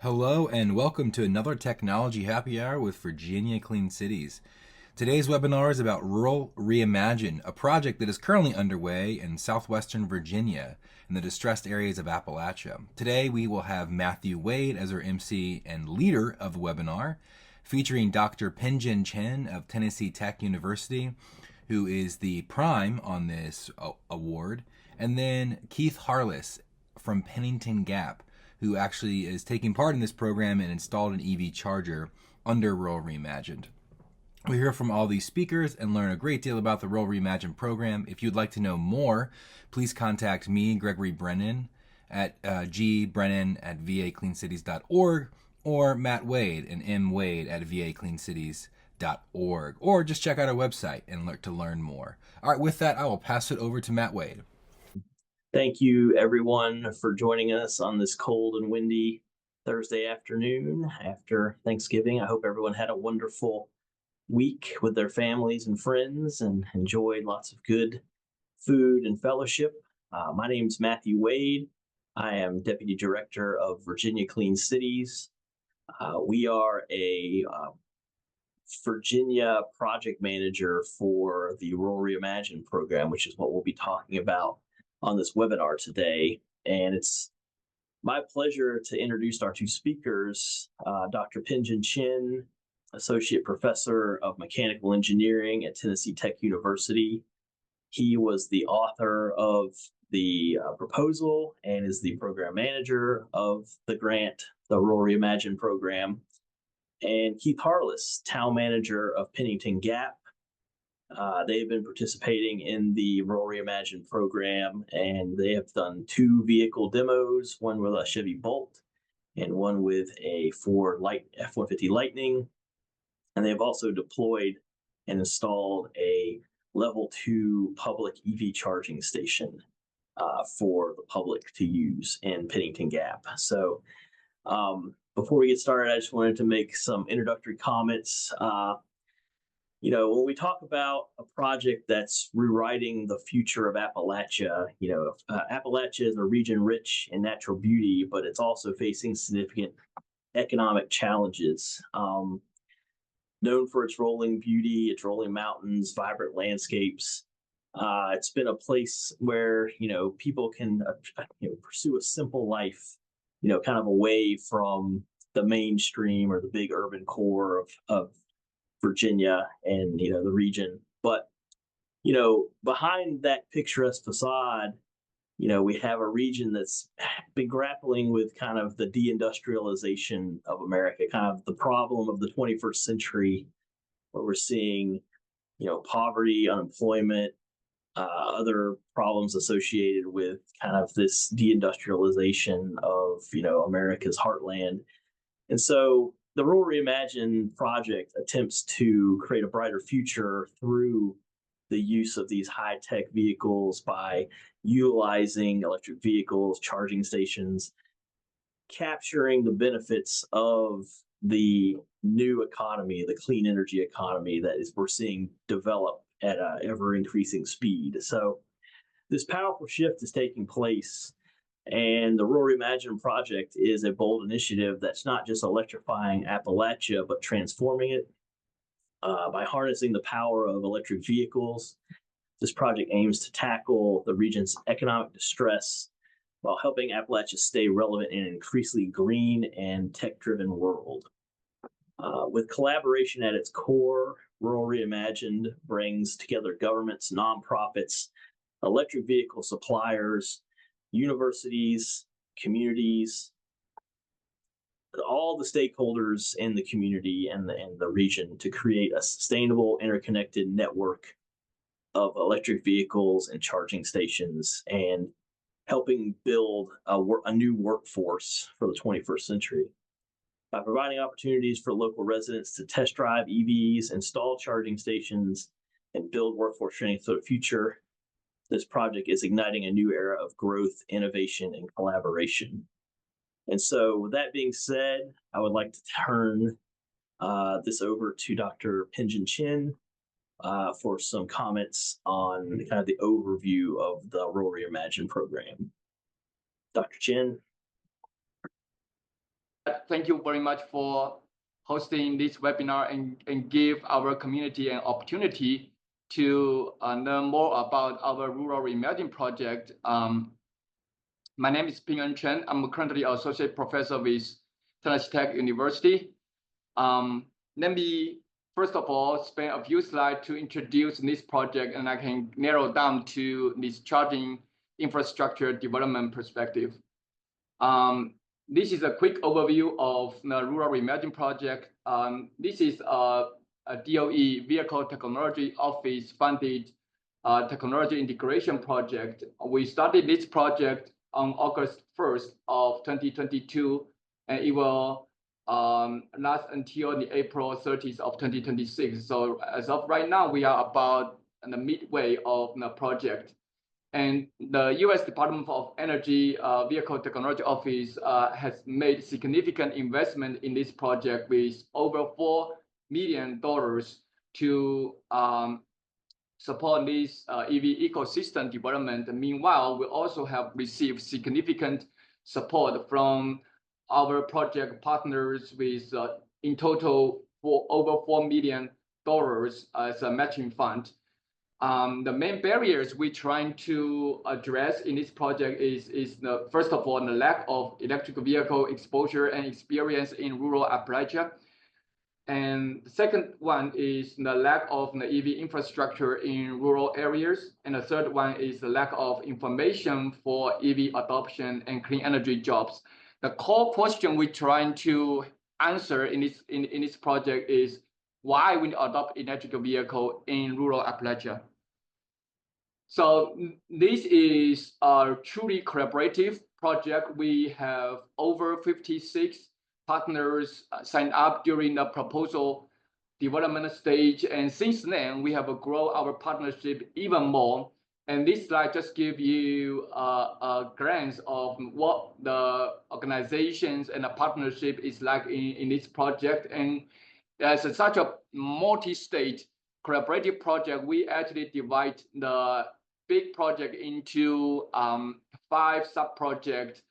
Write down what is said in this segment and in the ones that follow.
Hello and welcome to another Technology Happy Hour with Virginia Clean Cities. Today's webinar is about Rural Reimagined, a project that is currently underway in southwestern Virginia in the distressed areas of Appalachia. Today we will have Matthew Wade as our MC and leader of the webinar, featuring Dr. Pingen Chen of Tennessee Tech University, who is the prime on this award, and then Keith Harless from Pennington Gap, who actually is taking part in this program and installed an EV charger under Rural Reimagined. We hear from all these speakers and learn a great deal about the Rural Reimagined program. If you'd like to know more, please contact me, Gregory Brennan, at gbrennan@vacleancities.org, or Matt Wade and mwade@vacleancities.org, or just check out our website and to learn more. All right, with that, I will pass it over to Matt Wade. Thank you, everyone, for joining us on this cold and windy Thursday afternoon after Thanksgiving. I hope everyone had a wonderful week with their families and friends and enjoyed lots of good food and fellowship. My name is Matthew Wade. I am Deputy Director of Virginia Clean Cities. We are a Virginia project manager for the Rural Reimagined program, which is what we'll be talking about on this webinar today. And it's my pleasure to introduce our two speakers, Dr. Pingen Chen, Associate Professor of Mechanical Engineering at Tennessee Tech University. He was the author of the proposal and is the program manager of the grant, the Rural Reimagined program. And Keith Harless, Town Manager of Pennington Gap. They've been participating in the Rural Reimagined program, and they have done 2 vehicle demos, one with a Chevy Bolt and one with a Ford F-150 Lightning. And they've also deployed and installed a level 2 public EV charging station for the public to use in Pennington Gap. So before we get started, I just wanted to make some introductory comments. When we talk about a project that's rewriting the future of Appalachia, Appalachia is a region rich in natural beauty, but it's also facing significant economic challenges. Known for its rolling beauty, its rolling mountains, vibrant landscapes. It's been a place where, people can pursue a simple life, kind of away from the mainstream or the big urban core of Virginia and the region. But behind that picturesque facade, we have a region that's been grappling with kind of the deindustrialization of America, kind of the problem of the 21st century, where we're seeing poverty, unemployment, other problems associated with kind of this deindustrialization of America's heartland. And so the Rural Reimagined project attempts to create a brighter future through the use of these high-tech vehicles by utilizing electric vehicles, charging stations, capturing the benefits of the new economy, the clean energy economy that we're seeing develop at an ever-increasing speed. So this powerful shift is taking place. And the Rural Reimagined project is a bold initiative that's not just electrifying Appalachia, but transforming it by harnessing the power of electric vehicles. This project aims to tackle the region's economic distress while helping Appalachia stay relevant in an increasingly green and tech-driven world. With collaboration at its core, Rural Reimagined brings together governments, nonprofits, electric vehicle suppliers, universities, communities, all the stakeholders in the community and the region to create a sustainable, interconnected network of electric vehicles and charging stations, and helping build a new workforce for the 21st century. By providing opportunities for local residents to test drive EVs, install charging stations, and build workforce training for the future, this project is igniting a new era of growth, innovation, and collaboration. And so with that being said, I would like to turn this over to Dr. Pingen Chen for some comments on kind of the overview of the Rural Reimagined program. Dr. Chen. thank you very much for hosting this webinar and give our community an opportunity to learn more about our Rural Reimagined project. My name is Pingen Chen. I'm currently an associate professor with Tennessee Tech University. Let me first of all spend a few slides to introduce this project, and I can narrow down to this charging infrastructure development perspective. This is a quick overview of the Rural Reimagined project. This is a DOE Vehicle Technology Office funded technology integration project. We started this project on August 1st of 2022, and it will last until the April 30th of 2026. So as of right now, we are about in the midway of the project. And the U.S. Department of Energy Vehicle Technology Office has made significant investment in this project with over $4 million to support this EV ecosystem development. Meanwhile, we also have received significant support from our project partners with in total for over $4 million as a matching fund. The main barriers we're trying to address in this project is first of all, the lack of electric vehicle exposure and experience in rural Appalachia. And the second one is the lack of the EV infrastructure in rural areas. And the third one is the lack of information for EV adoption and clean energy jobs. The core question we're trying to answer in this project is why we adopt electric vehicle in rural Appalachia. So this is a truly collaborative project. We have over 56 partners signed up during the proposal development stage. And since then, we have grown our partnership even more. And this slide just gives you a glance of what the organizations and the partnership is like in this project. And as such a multi-state collaborative project, we actually divide the big project into 5 sub-projects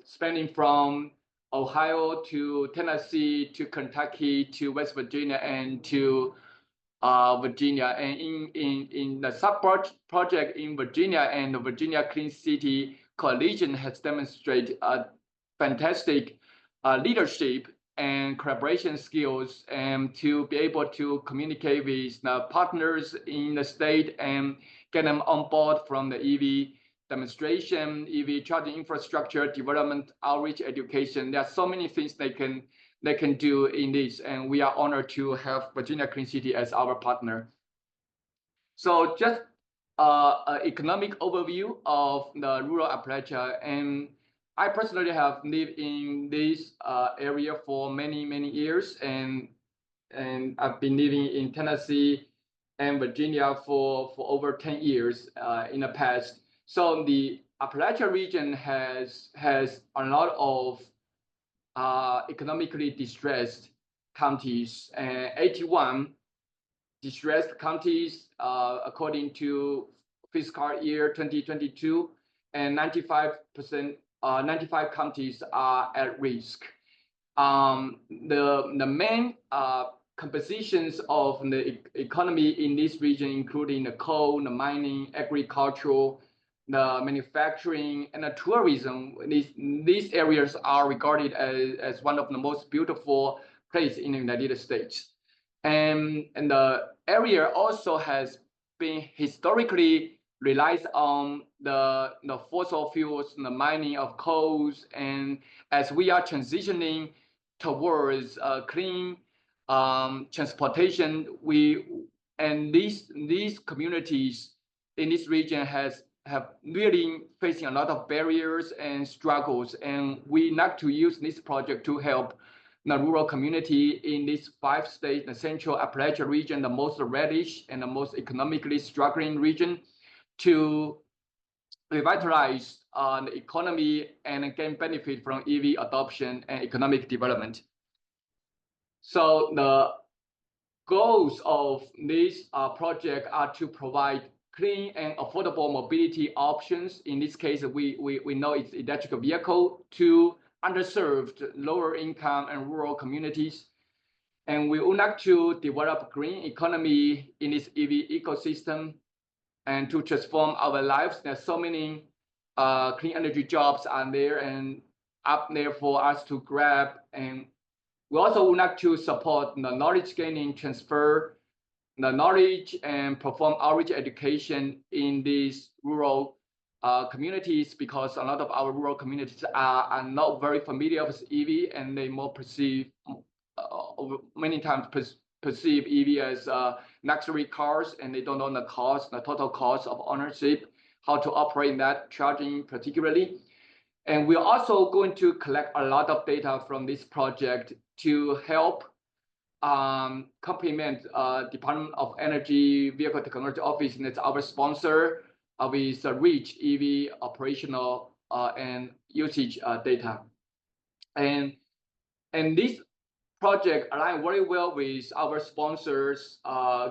spanning from Ohio to Tennessee to Kentucky to West Virginia and to Virginia. And in the sub-project in Virginia and the Virginia Clean City Coalition has demonstrated a fantastic leadership and collaboration skills, and to be able to communicate with the partners in the state and get them on board from the EV demonstration, EV charging infrastructure development, outreach, education. There are so many things they can do in this, and we are honored to have Virginia Clean City as our partner. So just an economic overview of the rural Appalachia, and I personally have lived in this area for many years, and I've been living in Tennessee and Virginia for over 10 years in the past. So the Appalachia region has a lot of economically distressed counties, and 81 distressed counties according to fiscal year 2022, and 95 counties are at risk. The main compositions of the economy in this region, including the coal, the mining, agricultural, the manufacturing, and the tourism. These areas are regarded as one of the most beautiful places in the United States. And the area also has been historically relies on the fossil fuels, the mining of coals, and as we are transitioning towards clean transportation, these communities in this region have really facing a lot of barriers and struggles, and we like to use this project to help the rural community in these 5 states, the Central Appalachia region, the most reddish and the most economically struggling region, to revitalize the economy and gain benefit from EV adoption and economic development. So the goals of this project are to provide clean and affordable mobility options. In this case, we know it's electric vehicle to underserved, lower income, and rural communities. And we would like to develop green economy in this EV ecosystem and to transform our lives. There's so many clean energy jobs are there and up there for us to grab. And we also would like to support the knowledge gaining, transfer the knowledge, and perform outreach education in these rural communities, because a lot of our rural communities are not very familiar with EV, and they more perceive, many times perceive EV as luxury cars, and they don't know the cost, the total cost of ownership, how to operate that charging particularly. And we're also going to collect a lot of data from this project to help complement Department of Energy Vehicle Technology Office, and it's our sponsor with rich EV operational and usage data. And this project aligns very well with our sponsors'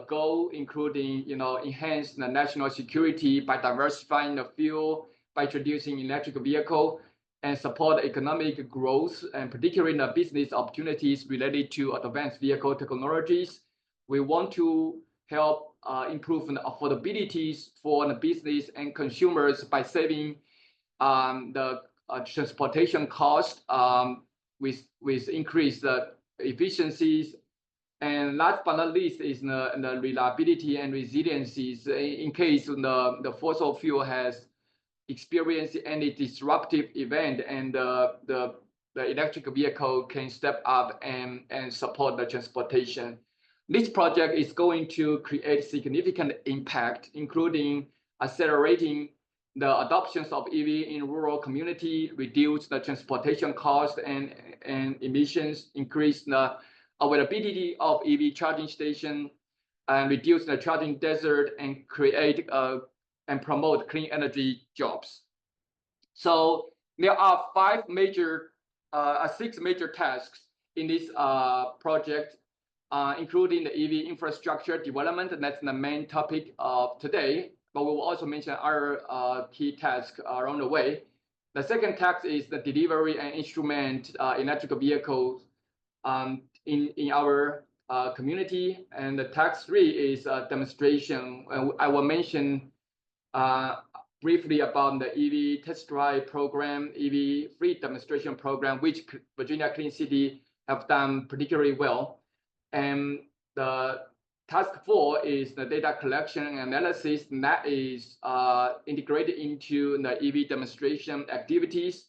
goal, including enhance the national security by diversifying the fuel, by introducing electric vehicle, and support economic growth, and particularly the business opportunities related to advanced vehicle technologies. We want to help improve the affordabilities for the business and consumers by saving the transportation cost with increased efficiencies. And last but not least is the reliability and resiliencies in case the fossil fuel has experienced any disruptive event, and the electric vehicle can step up and support the transportation. This project is going to create significant impact, including accelerating the adoptions of EV in rural community, reduce the transportation cost and emissions, increase the availability of EV charging station, and reduce the charging desert, and create and promote clean energy jobs. So there are six major tasks in this project, including the EV infrastructure development, and that's the main topic of today. But we will also mention other key tasks along the way. The second task is the delivery and instrument electric vehicles in our community. And the task 3 is demonstration. I will mention briefly about the EV test drive program, EV free demonstration program, which Virginia Clean City have done particularly well. And the task 4 is the data collection and analysis, and that is integrated into the EV demonstration activities.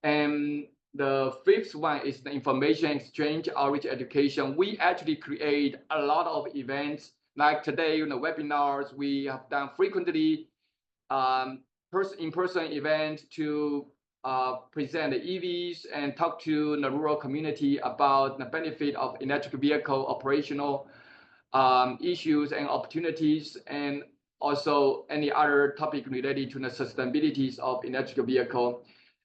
And the 5th one is the information exchange, outreach education. We actually create a lot of events, like today in the webinars. We have done frequently in-person events to present the EVs and talk to the rural community about the benefit of electric vehicle operational issues and opportunities, and also any other topic related to the sustainability of electric vehicle.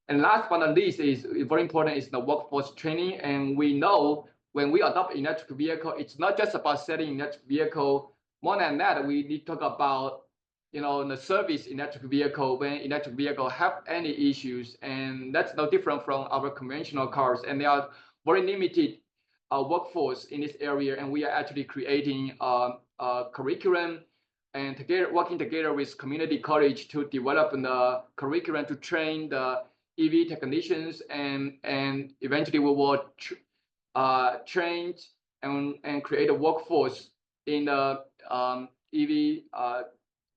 And last but not least is very important is the workforce training. And we know when we adopt electric vehicle, it's not just about selling electric vehicle. More than that, we need to talk about the service electric vehicle when electric vehicle have any issues, and that's no different from our conventional cars. And there are very limited workforce in this area, and we are actually creating a curriculum and working together with community college to develop the curriculum to train the EV technicians, and eventually we will train and create a workforce in the EV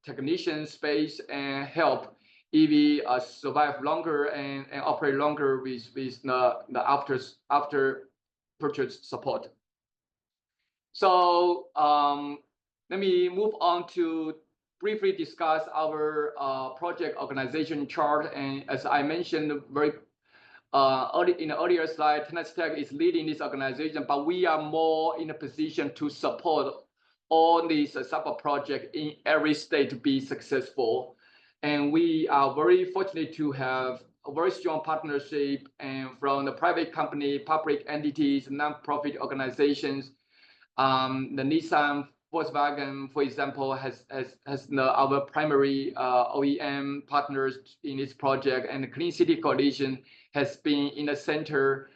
technician space and help EV survive longer and operate longer with the after purchase support. So let me move on to briefly discuss our project organization chart. And as I mentioned very early in the earlier slide, Tech is leading this organization, but we are more in a position to support all these sub-projects in every state to be successful. And we are very fortunate to have a very strong partnership and from the private company, public entities, non-profit organizations. The Nissan, Volkswagen, for example, has our primary OEM partners in this project, and the Clean City Coalition has been in the center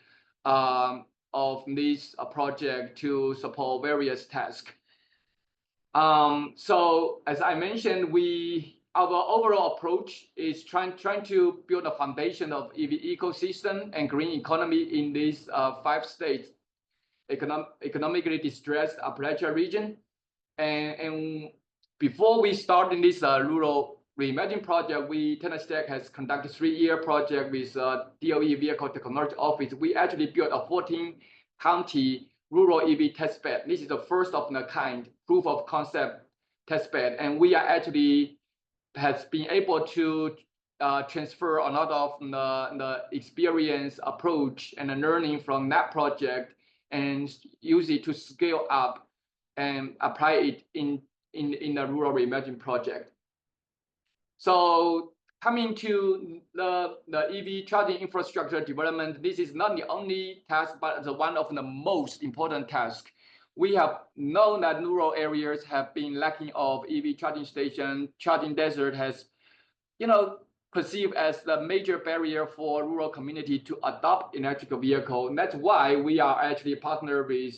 of this project to support various tasks. So as I mentioned, our overall approach is trying to build a foundation of EV ecosystem and green economy in these 5 states, economically distressed Appalachia region. And before we start in this Rural Reimagined project, Tennessee has conducted a 3-year project with DOE Vehicle Technology Office. We actually built a 14-county rural EV test bed. This is the first of the kind proof of concept test bed, and we are actually has been able to transfer a lot of the experience, approach, and the learning from that project and use it to scale up and apply it in the Rural Reimagined project. So coming to the EV charging infrastructure development, this is not the only task, but it's one of the most important tasks. We have known that rural areas have been lacking of EV charging station. Charging desert has, perceived as the major barrier for rural community to adopt electrical vehicle. And that's why we are actually partnered with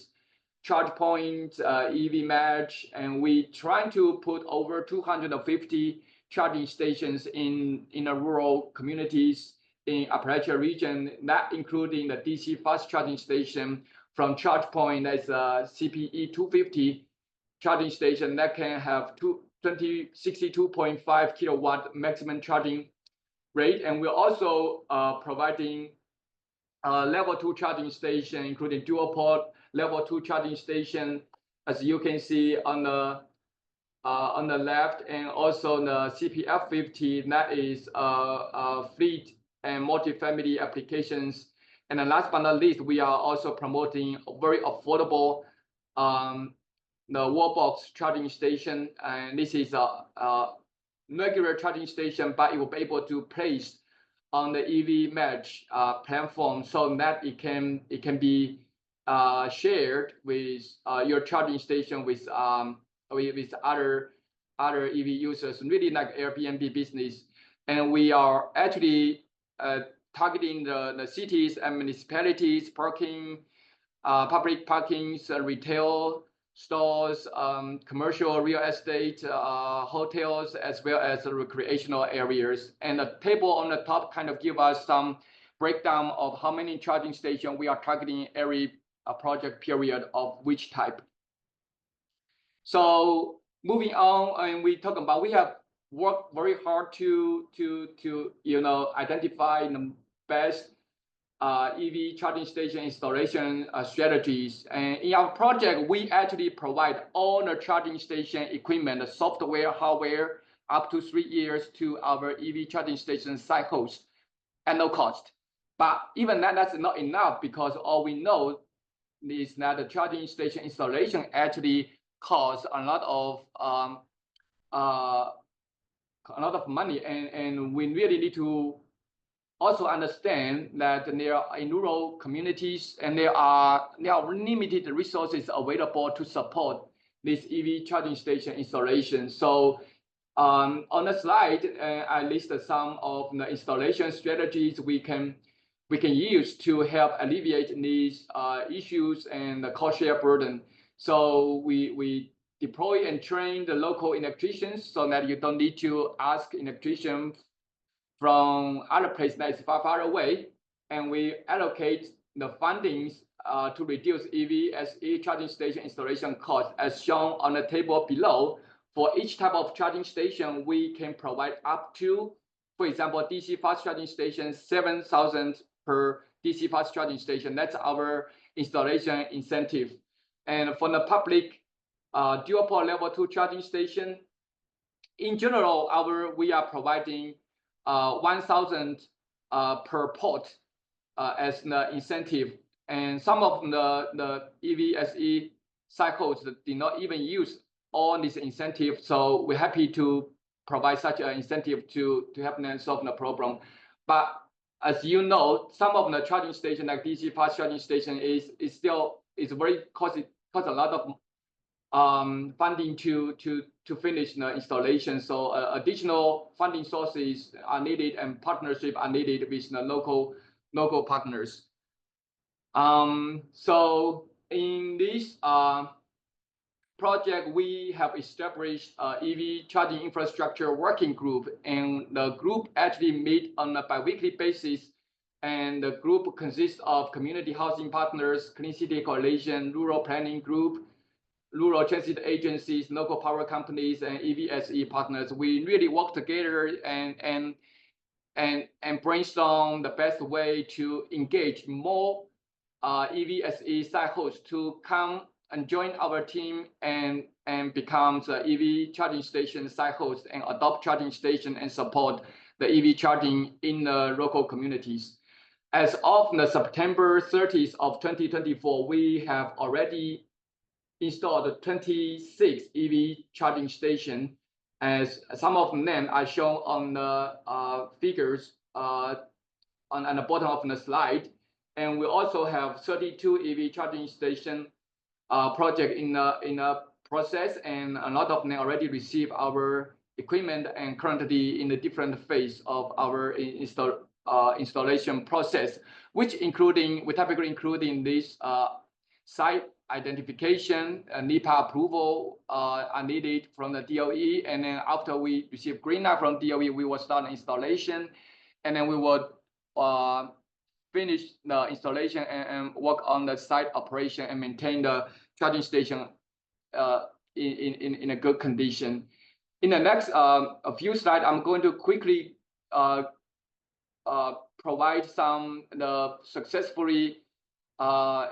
ChargePoint, EV Match, and we trying to put over 250 charging stations in the rural communities in Appalachia region, not including the DC fast charging station from ChargePoint. That's a CPE 250 charging station that can have 62.5 kilowatt maximum charging rate. And we're also providing level 2 charging station, including dual port level 2 charging station, as you can see on the left, and also the CPF 50, that is fleet and multi-family applications. And then last but not least, we are also promoting a very affordable the wallbox charging station. And this is a regular charging station, but it will be able to place on the EV Match platform so that it can be shared with your charging station with other EV users, really like Airbnb business. And we are actually targeting the cities and municipalities, parking, public parkings, retail stores, commercial real estate, hotels, as well as recreational areas. And the table on the top kind of give us some breakdown of how many charging stations we are targeting every project period of which type. So moving on, and we talk about, we have worked very hard to identify the best EV charging station installation strategies. And in our project, we actually provide all the charging station equipment, the software, hardware, up to 3 years to our EV charging station site host at no cost. But even that's not enough, because all we know is that the charging station installation actually costs a lot of money, and we really need to also understand that there are in rural communities, and there are limited resources available to support this EV charging station installation. So on the slide, I listed some of the installation strategies we can use to help alleviate these issues and the cost share burden. So we deploy and train the local electricians so that you don't need to ask electricians from other places that is far away. And we allocate the fundings to reduce EVSE charging station installation costs, as shown on the table below. For each type of charging station, we can provide up to, for example, DC fast charging station, 7,000 per DC fast charging station. That's our installation incentive. And for the public dual port level 2 charging station, in general, we are providing 1,000 per port as the incentive. And some of the EVSE cycles did not even use all this incentive. So we're happy to provide such an incentive to help them solve the problem. But as you know, some of the charging station, like DC fast charging station, is very cost a lot of funding to finish the installation. So additional funding sources are needed and partnership are needed with the local local partners. So in this project, we have established EV charging infrastructure working group, and the group actually meet on a bi-weekly basis. And the group consists of community housing partners, Clean City Coalition, Rural Planning Group, rural transit agencies, local power companies, and EVSE partners. We really work together and brainstorm the best way to engage more EVSE site hosts to come and join our team and become the EV charging station site host and adopt charging station and support the EV charging in the local communities. As of the September 30th of 2024, we have already installed 26 EV charging stations, as some of them are shown on the figures on the bottom of the slide. And we also have 32 EV charging station project in a process, and a lot of them already received our equipment and currently in the different phase of our installation process, which we typically including this site identification, NEPA approval are needed from the DOE, and then after we receive green light from DOE, we will start the installation, and then we will finish the installation and work on the site operation and maintain the charging station in a good condition. In the next a few slides, I'm going to quickly provide some successfully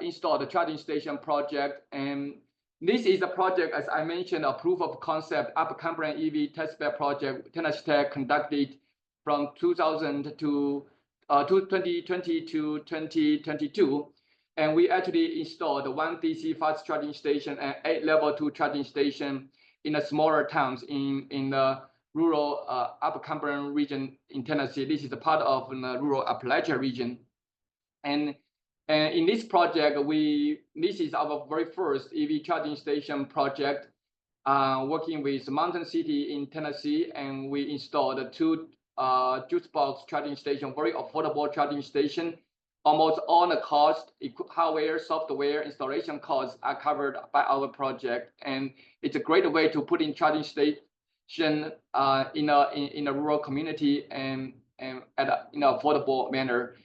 installed the charging station project. And this is a project, as I mentioned, a proof of concept up-component EV testbed project Tennessee Tech conducted from 2020 to 2022. And we actually installed one DC fast charging station and 8 level 2 charging station in the smaller towns in the rural Upper Cumberland region in Tennessee. This is a part of the rural Appalachia region. And in this project, this is our very first EV charging station project, working with Mountain City in Tennessee, and we installed 2 juice box charging station, very affordable charging station. Almost all the cost, hardware, software, installation costs are covered by our project, and it's a great way to put in charging station in a rural community and in an affordable manner.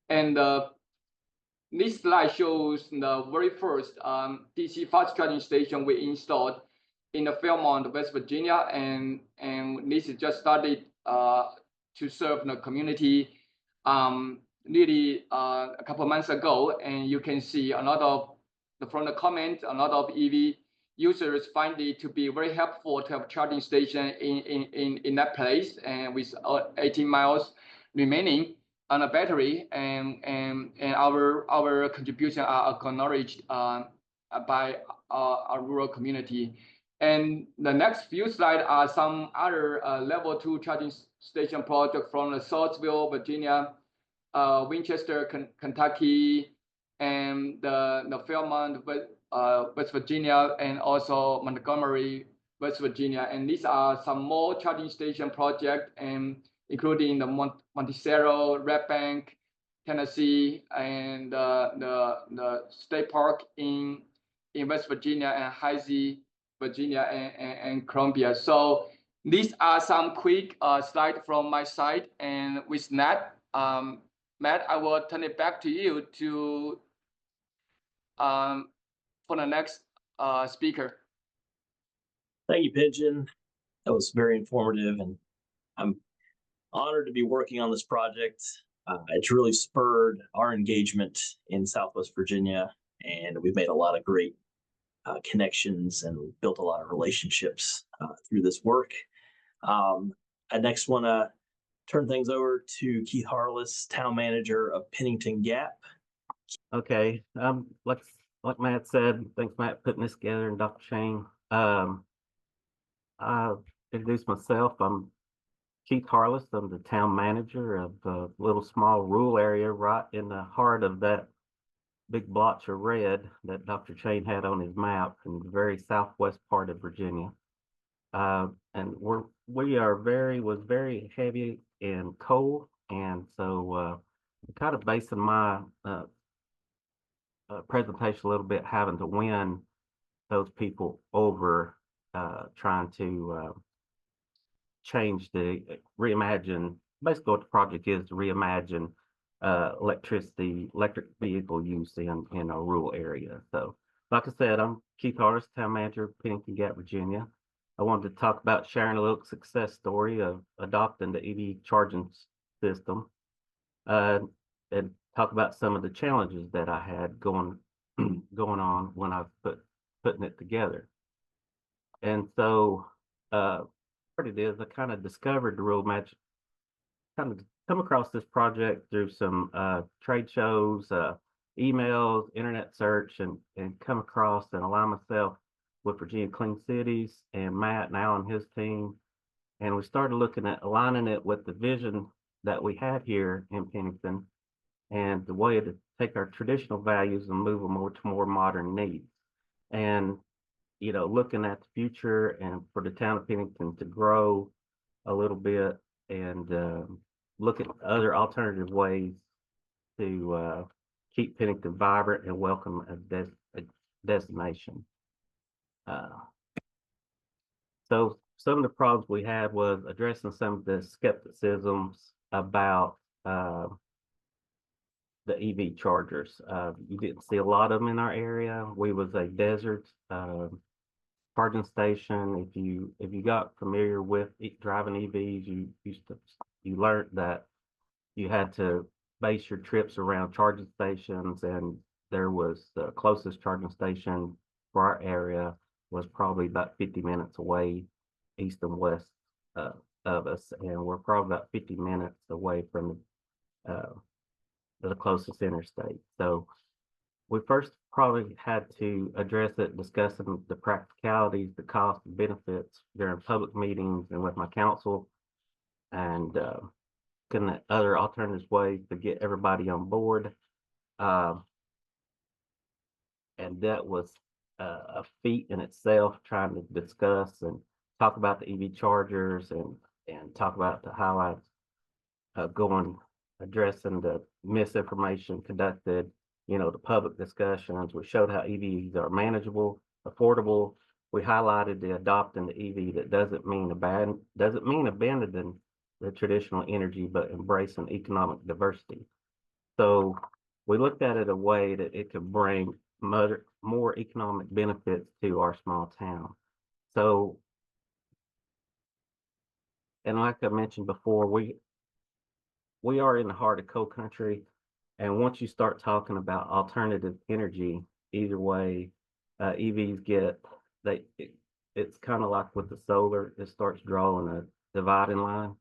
And this slide shows the very first DC fast charging station we installed in the Fairmont, West Virginia, and this is just started to serve the community nearly a couple of months ago. And you can see a lot of from the comments, a lot of EV users find it to be very helpful to have charging station in that place, and with 18 miles remaining on a battery, and our contribution are acknowledged by our rural community. And the next few slides are some other level 2 charging station project from the Saltsville, Virginia, Winchester, Kentucky, and the Fairmont, West Virginia, and also Montgomery, West Virginia. And these are some more charging station projects, and including the Monticello, Red Bank, Tennessee, and the State Park in West Virginia, and Heisey, Virginia, and Columbia. So these are some quick slides from my side. And with that, Matt, I will turn it back to you to for the next speaker. Thank you, Pingen. That was very informative, and I'm honored to be working on this project. It's really spurred our engagement in Southwest Virginia, and we've made a lot of great connections and built a lot of relationships through this work. I next want to turn things over to Keith Harless, Town Manager of Pennington Gap. Okay, like Matt said, thanks Matt putting this together, and Dr. Chen. I'll introduce myself. I'm Keith Harless. I'm the town manager of a little small rural area right in the heart of that big blotch of red that Dr. Chen had on his map in the very southwest part of Virginia. And we was very heavy in coal, and so kind of basing my presentation a little bit, having to win those people over, trying to change reimagine. Basically, what the project is to reimagine electric vehicle use in a rural area. So, like I said, I'm Keith Harless, town manager of Pennington Gap, Virginia. I wanted to talk about sharing a little success story of adopting the EV charging system, and talk about some of the challenges that I had going on when I was putting it together. And so, what it is, I kind of discovered the Rural Magic, kind of come across this project through some trade shows, emails, internet search, and come across and align myself with Virginia Clean Cities and Matt now and his team. And we started looking at aligning it with the vision that we had here in Pennington and the way to take our traditional values and move them more to more modern needs. And, you know, looking at the future and for the town of Pennington to grow a little bit and look at other alternative ways to keep Pennington vibrant and welcome a destination. So some of the problems we had was addressing some of the skepticisms about the EV chargers. You didn't see a lot of them in our area. We was a desert charging station. If you got familiar with driving EVs, you learned that you had to base your trips around charging stations, and there was the closest charging station for our area was probably about 50 minutes away, east and west of us, and we're probably about 50 minutes away from the closest interstate. So we first probably had to address it, discussing the practicalities, the cost and benefits during public meetings and with my council, and looking at other alternative ways to get everybody on board. And that was a feat in itself, trying to discuss and talk about the EV chargers and talk about the highlights addressing the misinformation conducted, you know, the public discussions. We showed how EVs are manageable, affordable. We highlighted the adopting the EV that doesn't mean abandoning the traditional energy, but embracing economic diversity. So we looked at it a way that it could bring more economic benefits to our small town. So, and like I mentioned before, we are in the heart of coal country, and once you start talking about alternative energy, either way, EVs it's kind of like with the solar, it starts drawing a dividing line.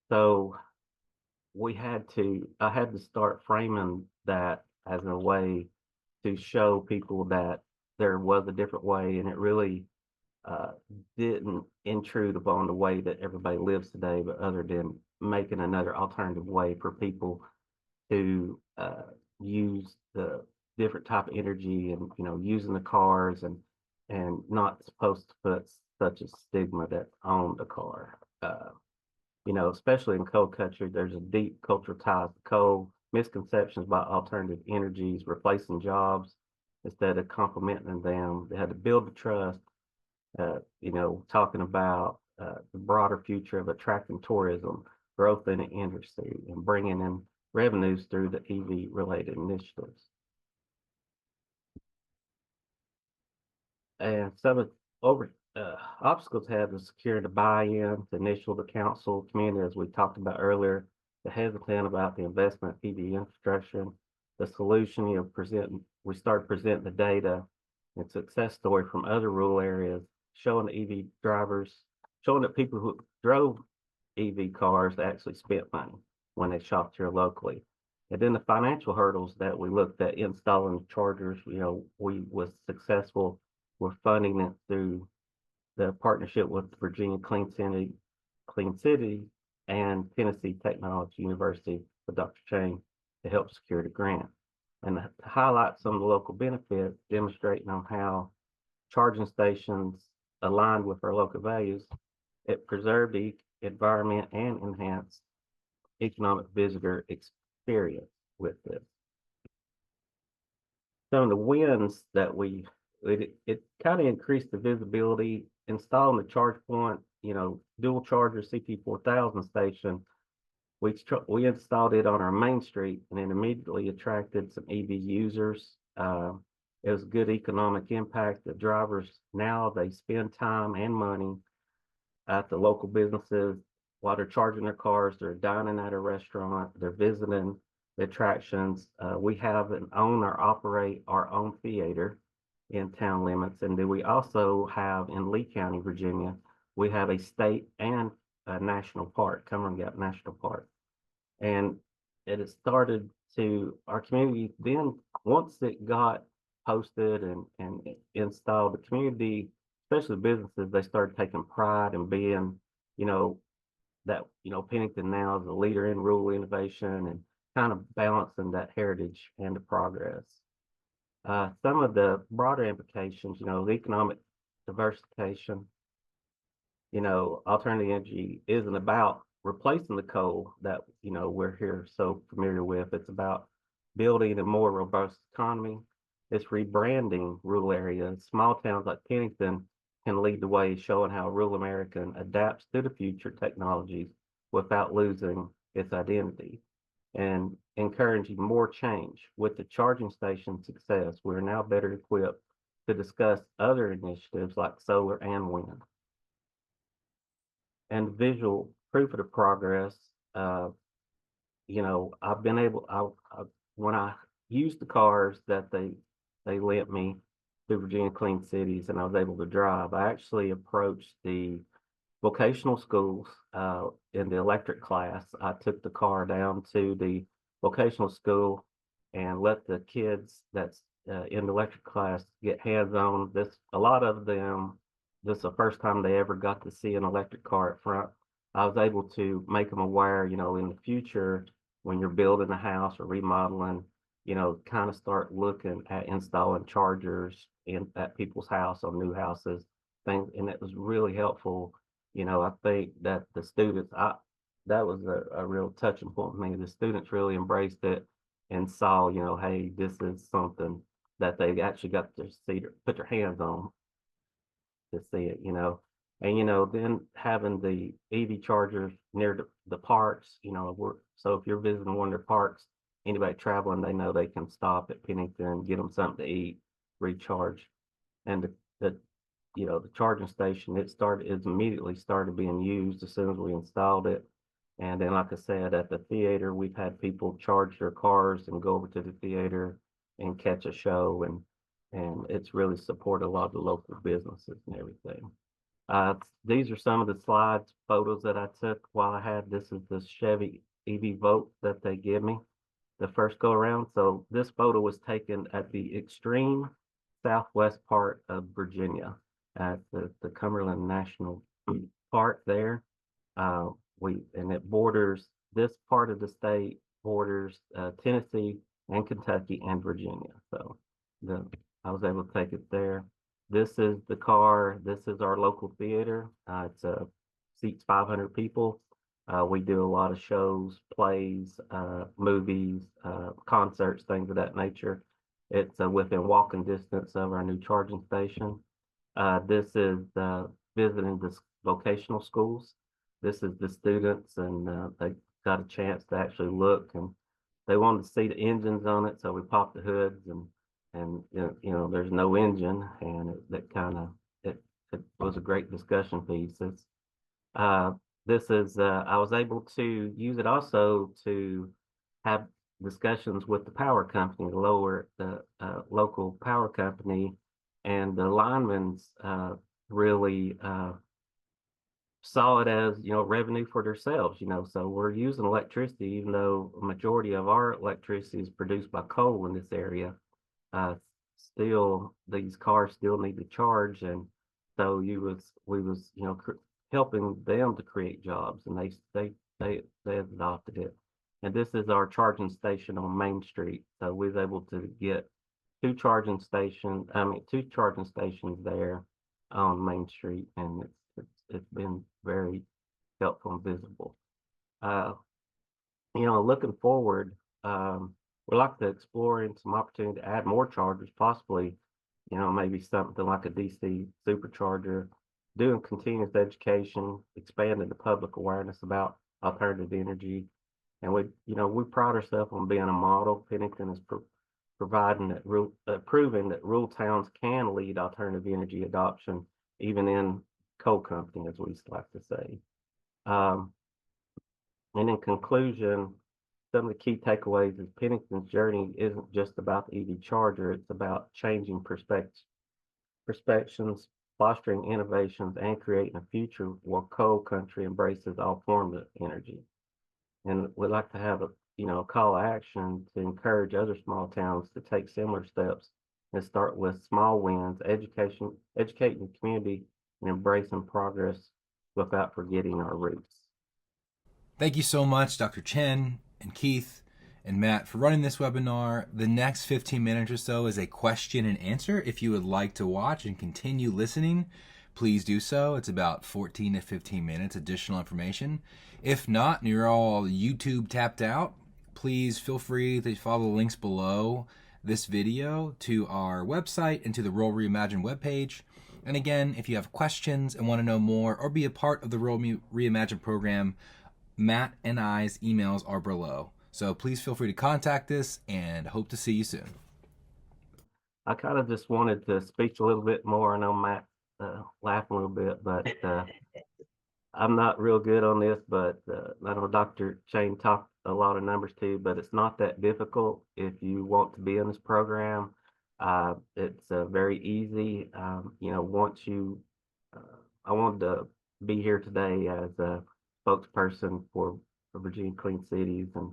So I had to start framing that as a way to show people that there was a different way, and it really didn't intrude upon the way that everybody lives today, but other than making another alternative way for people to use the different type of energy, and, you know, using the cars and not supposed to put such a stigma that's on the car. You know, especially in coal country, there's a deep cultural ties to coal, misconceptions about alternative energies, replacing jobs instead of complementing them. They had to build the trust, you know, talking about the broader future of attracting tourism, growth in the industry, and bringing in revenues through the EV related initiatives. And some of obstacles had to secure the buy-in to initial the council community, as we talked about earlier, the hesitant about the investment EV infrastructure. The solution, you know, we started presenting the data and success story from other rural areas, showing the EV drivers, showing that people who drove EV cars actually spent money when they shopped here locally. And then the financial hurdles that we looked at installing chargers, you know, we was successful with funding it through the partnership with Virginia Clean City and Tennessee Technology University with Dr. Chen to help secure the grant. And to highlight some of the local benefits, demonstrating on how charging stations aligned with our local values, it preserved the environment and enhanced economic visitor experience. with this. Some of the wins that it kind of increased the visibility, installing the charge point, dual charger CP4000 station. We installed it on our main street, and it immediately attracted some EV users. It was a good economic impact. The drivers now, they spend time and money at the local businesses while they're charging their cars. They're dining at a restaurant. They're visiting the attractions. We have and own or operate our own theater in town limits, and then we also have in Lee County, Virginia, we have a state and a national park, Pennington Gap National Park, and it has started to our community. Then once it got posted and installed, the community, especially businesses, they started taking pride in being, Pennington now is a leader in rural innovation and kind of balancing that heritage and the progress. Some of the broader implications, the economic diversification, alternative energy isn't about replacing the coal that, we're here so familiar with. It's about building a more robust economy. It's rebranding rural areas. Small towns like Pennington can lead the way, showing how rural America adapts to the future technologies without losing its identity, and encouraging more change. With the charging station success, we're now better equipped to discuss other initiatives like solar and wind. And visual proof of the progress, I've been able, when I used the cars that they lent me through Virginia Clean Cities and I was able to drive, I actually approached the vocational schools in the electric class. I took the car down to the vocational school and let the kids that's in the electric class get hands-on. A lot of them, this is the first time they ever got to see an electric car at front. I was able to make them aware, in the future, when you're building a house or remodeling, kind of start looking at installing chargers at people's house on new houses, things, and it was really helpful. I think that the students, that was a real touching point for me. The students really embraced it and saw, hey, this is something that they actually got to see, put their hands on to see it, and then having the EV chargers near the parks, so if you're visiting one of their parks, anybody traveling, they know they can stop at Pennington, get them something to eat, recharge, and the charging station, it immediately started being used as soon as we installed it. And then, like I said, at the theater, we've had people charge their cars and go over to the theater and catch a show, and it's really supported a lot of the local businesses and everything. These are some of the slides, photos that I took while I had, this is the Chevy EV Vote that they give me the first go around. So this photo was taken at the extreme southwest part of Virginia at the Cumberland National Park there. And it borders, this part of the state borders Tennessee and Kentucky and Virginia. So I was able to take it there. This is the car. This is our local theater. It's seats 500 people. We do a lot of shows, plays, movies, concerts, things of that nature. It's within walking distance of our new charging station. This is visiting the vocational schools. This is the students, and they got a chance to actually look, and they wanted to see the engines on it, so we popped the hoods, and there's no engine, and it was a great discussion piece. This is I was able to use it also to have discussions with the power company, the local power company, and the linemen really saw it as revenue for themselves. So we're using electricity, even though a majority of our electricity is produced by coal in this area. Still, these cars still need to charge, and so we was helping them to create jobs, and they adopted it. And this is our charging station on Main Street. So we was able to get two charging stations there on Main Street, and it's been very helpful and visible. Looking forward, we'd like to exploring some opportunity to add more chargers, possibly, maybe something like a DC supercharger, doing continuous education, expanding the public awareness about alternative energy. And we pride ourselves on being a model. Pennington is providing that proving that rural towns can lead alternative energy adoption, even in coal company, as we like to say. And in conclusion, some of the key takeaways is Pennington's journey isn't just about the EV charger, it's about changing perspectives, fostering innovations, and creating a future where coal country embraces all forms of energy. And we'd like to have a call to action to encourage other small towns to take similar steps and start with small wins, educating the community and embracing progress without forgetting our roots. Thank you so much, Dr. Chen and Keith and Matt, for running this webinar. The next 15 minutes or so is a question and answer. If you would like to watch and continue listening, please do so. It's about 14 to 15 minutes additional information. If not, and you're all YouTube tapped out, please feel free to follow the links below this video to our website and to the Rural Reimagined webpage. And again, if you have questions and want to know more or be a part of the Rural Reimagined program, Matt and I's emails are below. So please feel free to contact us and hope to see you soon. I kind of just wanted to speak a little bit more. I know Matt laughed a little bit, but I'm not real good on this, but I know Dr. Chen talked a lot of numbers too, but it's not that difficult if you want to be in this program. It's very easy. Once you, I wanted to be here today as a spokesperson for Virginia Clean Cities and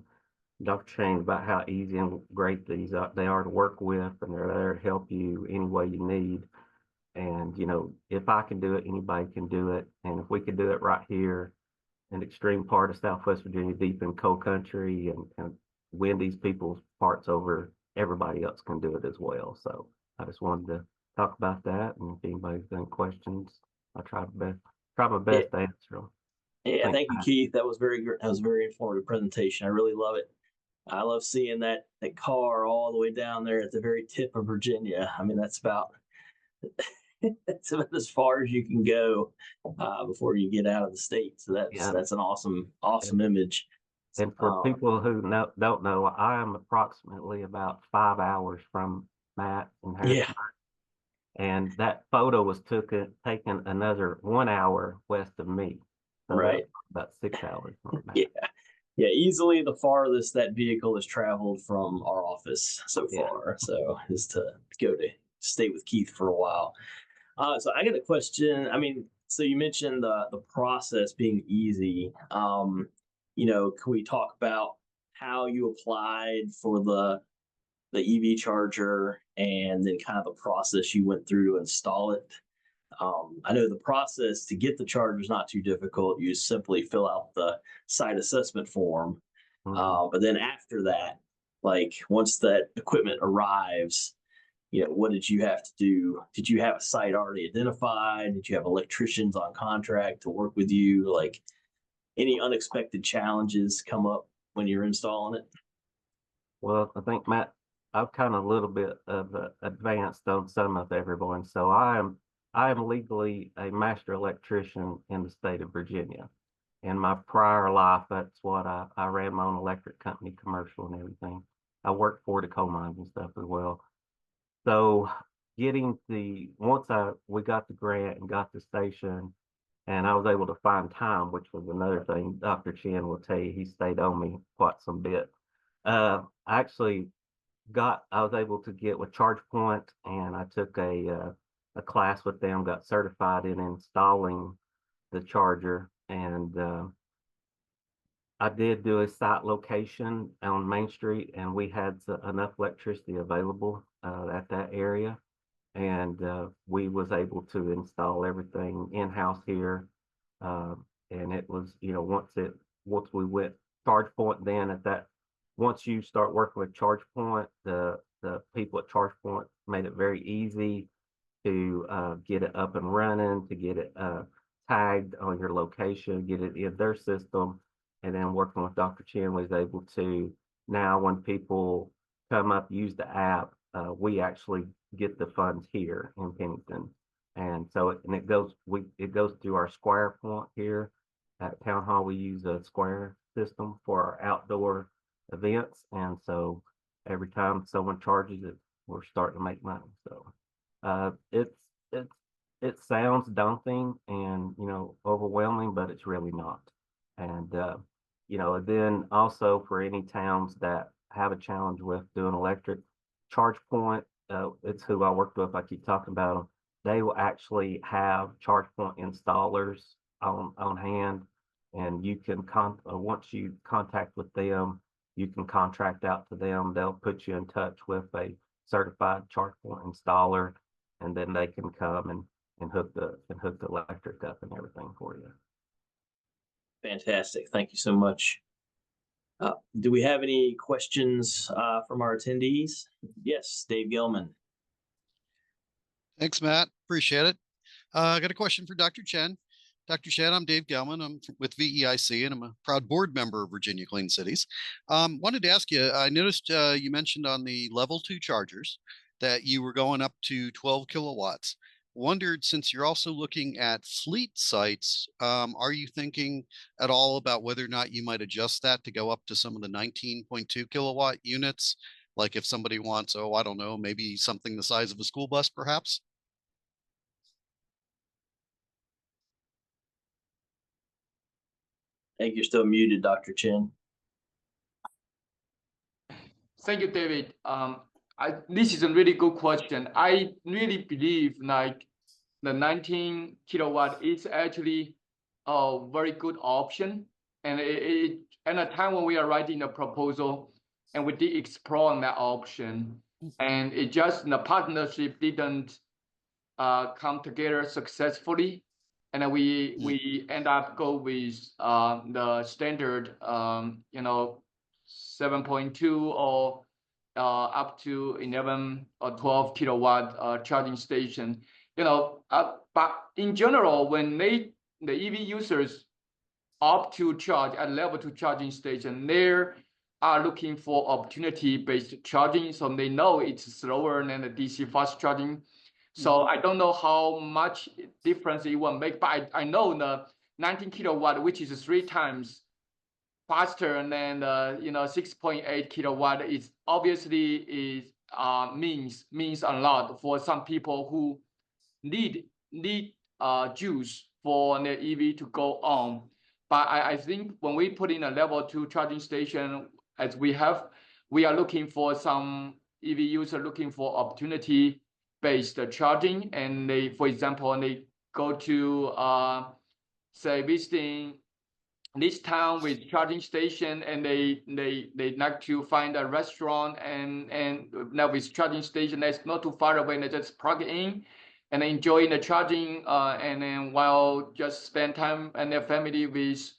Dr. Chen about how easy and great they are to work with, and they're there to help you any way you need. And if I can do it, anybody can do it. And if we can do it right here in the extreme part of Southwest Virginia, deep in coal country, and win these people's parts over, everybody else can do it as well. So I just wanted to talk about that. And if anybody's got any questions, I'll try my best to answer them. Yeah, thank you, Keith. That was a very informative presentation. I really love it. I love seeing that car all the way down there at the very tip of Virginia. I mean, that's about as far as you can go before you get out of the state. So that's an awesome image. And for people who don't know, I am approximately about 5 hours from Matt and Harrison. Yeah. And that photo was taken another 1 hour west of me. So right. About 6 hours from Matt. Yeah. Yeah, easily the farthest that vehicle has traveled from our office so far. So is to go to stay with Keith for a while. So I got a question. I mean, so you mentioned the process being easy. Can we talk about how you applied for the EV charger and then kind of the process you went through to install it? I know the process to get the charger is not too difficult. You simply fill out the site assessment form. But then after that, like once that equipment arrives, what did you have to do? Did you have a site already identified? Did you have electricians on contract to work with you? Like any unexpected challenges come up when you're installing it? Well, I think, Matt, I've kind of a little bit of advanced on some of everyone. So I am legally a master electrician in the state of Virginia. In my prior life, that's what I ran my own electric company, commercial and everything. I worked for the coal mines and stuff as well. So once we got the grant and got the station, and I was able to find time, which was another thing Dr. Chen will tell you, he stayed on me quite some bit. I was able to get with ChargePoint, and I took a class with them, got certified in installing the charger, and I did do a site location on Main Street, and we had enough electricity available at that area, and we was able to install everything in-house here, and it was, once we went ChargePoint, then once you start working with ChargePoint, the people at ChargePoint made it very easy to get it up and running, to get it tagged on your location, get it in their system. And then working with Dr. Chen was able to, now when people come up, use the app, we actually get the funds here in Pennington. And so it goes through our Square point here at Town Hall. We use a Square system for our outdoor events. And so every time someone charges it, we're starting to make money. So it sounds daunting and, overwhelming, but it's really not. And, then also for any towns that have a challenge with doing electric, charge point, it's who I worked with. I keep talking about them. They will actually have charge point installers on hand, and you can once you contact with them, you can contract out to them. They'll put you in touch with a certified charge point installer, and then they can come and hook the electric up and everything for you. Fantastic. Thank you so much. Do we have any questions from our attendees? Yes, Dave Gilman. Thanks, Matt. Appreciate it. I got a question for Dr. Chen. Dr. Chen, I'm Dave Gelman. I'm with VEIC, and I'm a proud board member of Virginia Clean Cities. Wanted to ask you, I noticed you mentioned on the level 2 chargers that you were going up to 12 kilowatts. Wondered, since you're also looking at fleet sites, are you thinking at all about whether or not you might adjust that to go up to some of the 19.2 kilowatt units? Like if somebody wants, I don't know, maybe something the size of a school bus, perhaps? I think you're still muted, Dr. Chen. Thank you, David. This is a really good question. I really believe like the 19 kilowatt is actually a very good option. And at a time when we are writing a proposal, and we did explore that option, and it just the partnership didn't come together successfully, and then we end up go with the standard 7.2 or up to 11 or 12 kilowatt charging station. But in general, when the EV users opt to charge at level 2 charging station, they are looking for opportunity-based charging, so they know it's slower than the DC fast charging. So I don't know how much difference it will make, but I know the 19 kilowatt, which is 3 times faster than 6.8 kilowatt, is obviously means a lot for some people who need juice for their EV to go on. But I think when we put in a level 2 charging station, as we are looking for some EV user looking for opportunity-based charging, and they, for example, they go to say visiting this town with charging station, and they like to find a restaurant and now with charging station that's not too far away, and they just plug in and enjoying the charging, and then while just spend time and their family with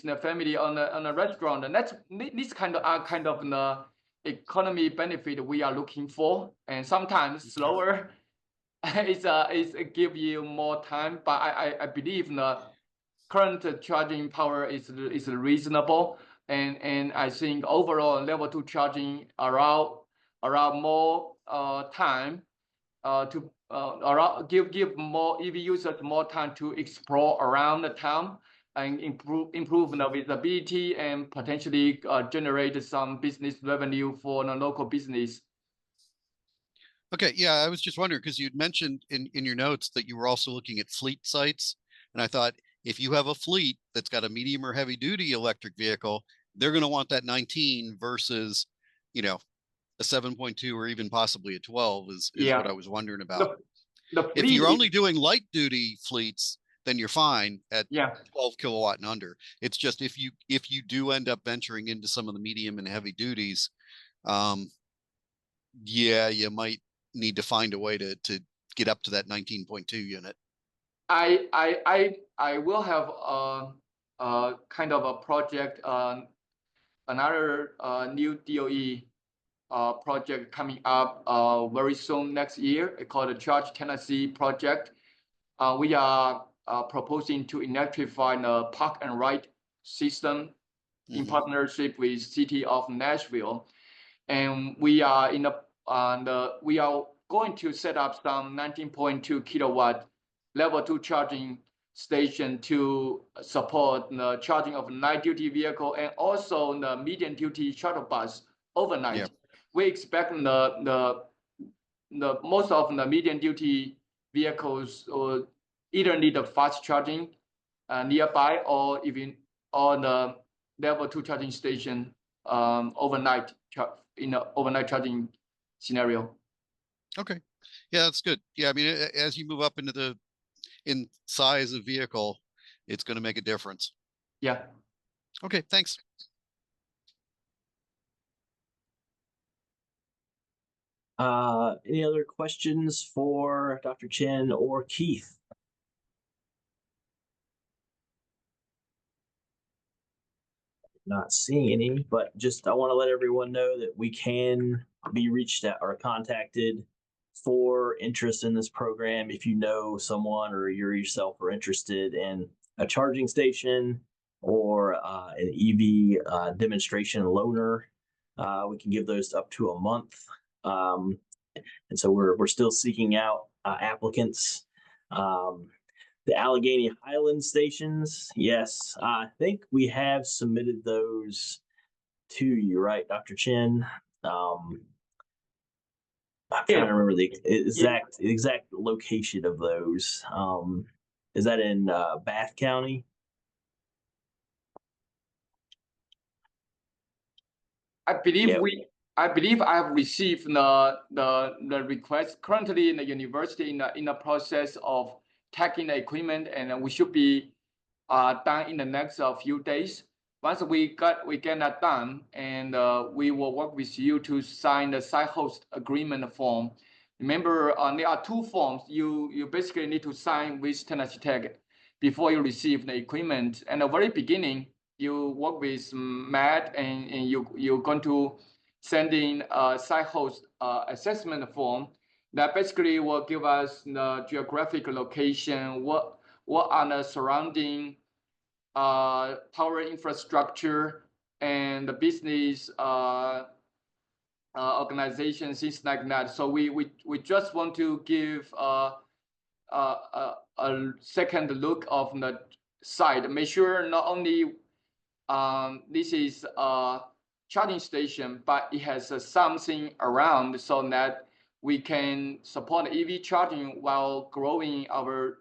their family on a restaurant. And that's this kind of the economy benefit we are looking for. And sometimes slower is give you more time, but I believe the current charging power is reasonable, and I think overall level 2 charging around more time to give more EV users more time to explore around the town and improve the visibility and potentially generate some business revenue for the local business. Okay, yeah, I was just wondering because you'd mentioned in your notes that you were also looking at fleet sites, and I thought if you have a fleet that's got a medium or heavy duty electric vehicle, they're going to want that 19 versus, a 7.2 or even possibly a 12 is what I was wondering about. If you're only doing light duty fleets, then you're fine at 12 kilowatt and under. It's just if you do end up venturing into some of the medium and heavy duties, you might need to find a way to get up to that 19.2 unit. I will have a kind of a project, another new DOE project coming up very soon next year. It's called the Charge Tennessee project. We are proposing to electrify the park and ride system in partnership with City of Nashville. and we are we are going to set up some 19.2 kilowatt level 2 charging station to support the charging of night duty vehicle and also the medium duty shuttle bus overnight. Yep. We expect the most of the medium duty vehicles either need a fast charging nearby or even on the level 2 charging station overnight in an overnight charging scenario. Okay. Yeah, that's good. Yeah, I mean, as you move up into in size of vehicle, it's going to make a difference. Yeah. Okay, thanks. Any other questions for Dr. Chen or Keith? Not seeing any, but just I want to let everyone know that we can be reached out or contacted for interest in this program. If you know someone or you yourself are interested in a charging station or an EV demonstration loaner, we can give those up to a month. And so we're still seeking out applicants. The Allegheny Highland stations, yes, I think we have submitted those to you, right, Dr. Chen? I'm trying to remember the exact location of those. Is that in Bath County? I believe Yeah. I believe I have received the request currently in the university in the process of tagging the equipment, and we should be done in the next few days. Once we get that done, and we will work with you to sign the site host agreement form. Remember, there are two forms you basically need to sign with Tennessee Tech before you receive the equipment. And at the very beginning, you work with Matt, and you're going to send in a site host assessment form that basically will give us the geographic location, what are the surrounding power infrastructure and the business organization, things like that. So we just want to give a second look of the site, make sure not only this is a charging station, but it has something around so that we can support EV charging while growing our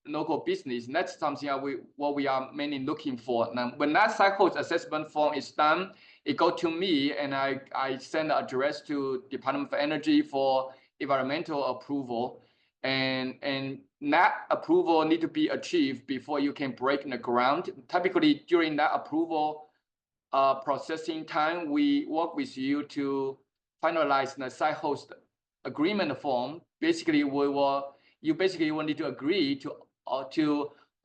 local business. And that's something what we are mainly looking for. Now, when that site host assessment form is done, it goes to me, and I send an address to Department of Energy for environmental approval, and that approval need to be achieved before you can break the ground. Typically, during that approval processing time, we work with you to finalize the site host agreement form. Basically, you basically will need to agree to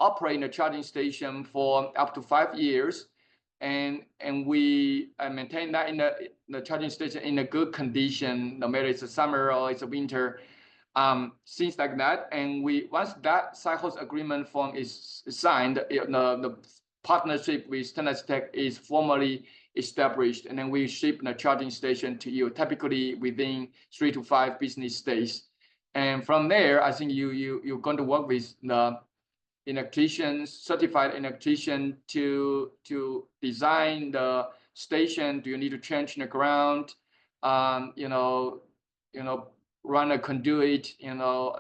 operate the charging station for up to 5 years, and we maintain that in the charging station in a good condition, no matter it's a summer or it's a winter, things like that. And once that site host agreement form is signed, the partnership with Tennessee Tech is formally established, and then we ship the charging station to you, typically within 3 to 5 business days. And from there, I think you're going to work with the electricians, certified electrician, to design the station. Do you need to change the ground? Run a conduit,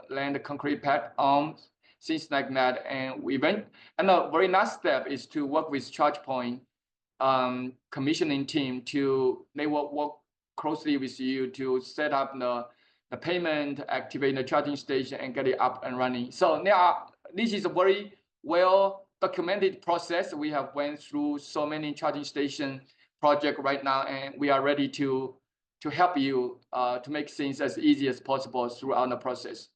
land a concrete pad on, things like that. And the very last step is to work with ChargePoint commissioning team they will work closely with you to set up the payment, activate the charging station, and get it up and running. So this is a very well documented process. We have went through so many charging station projects right now, and we are ready to help you to make things as easy as possible throughout the process.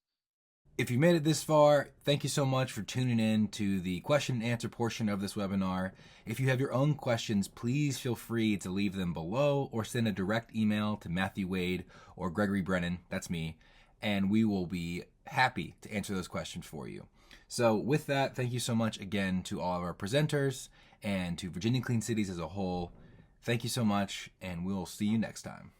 If you made it this far, thank you so much for tuning in to the question and answer portion of this webinar. If you have your own questions, please feel free to leave them below or send a direct email to Matthew Wade or Gregory Brennan, that's me, and we will be happy to answer those questions for you. So with that, thank you so much again to all of our presenters and to Virginia Clean Cities as a whole. Thank you so much, and we'll see you next time.